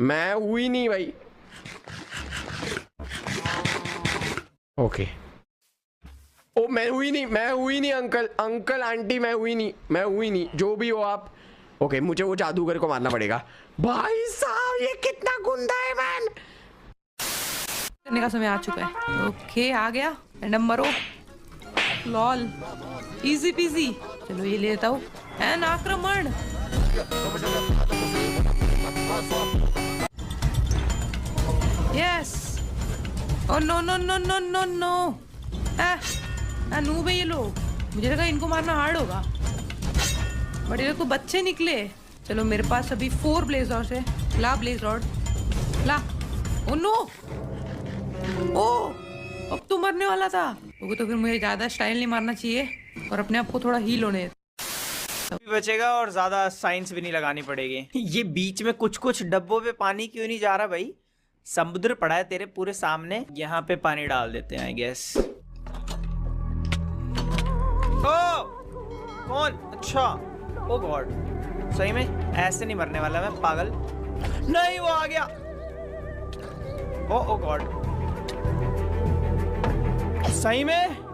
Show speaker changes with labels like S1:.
S1: मैं हुई नहीं भाई. ओके. ओ मैं हुई नहीं अंकल आंटी मैं हुई नहीं जो भी हो आप. ओके मुझे वो जादूगर को मारना पड़ेगा. भाई साहब ये कितना गुंडा है मैन.
S2: करने का समय आ चुका है. ओके आ गया. रैंडम मरो. Lol easy PG. चलो ये ले लेता हूँ. एन आक्रमण. Yes. Oh no no no no no no. Noob है ये लोग. मुझे लगा इनको मारना हार्ड होगा बट ये तो बच्चे निकले. चलो मेरे पास अभी 4 ब्लेज रॉड्स है. ला ब्लेज रॉड ला. Oh no. ओ अब तो मरने वाला था. तो फिर मुझे ज्यादा स्टाइल नहीं मारना चाहिए और अपने आप को थोड़ा हील होने
S3: भी बचेगा और ज्यादा साइंस भी नहीं लगानी पड़ेगी. ये बीच में कुछ डब्बों पे पानी क्यों नहीं जा रहा भाई. समुद्र पड़ा है तेरे पूरे सामने. यहाँ पे पानी डाल देते हैं आई गेस. ओ कौन. अच्छा ओ गॉड. सही में ऐसे नहीं मरने वाला मैं पागल. नहीं वो आ गया. ओ गॉड सही में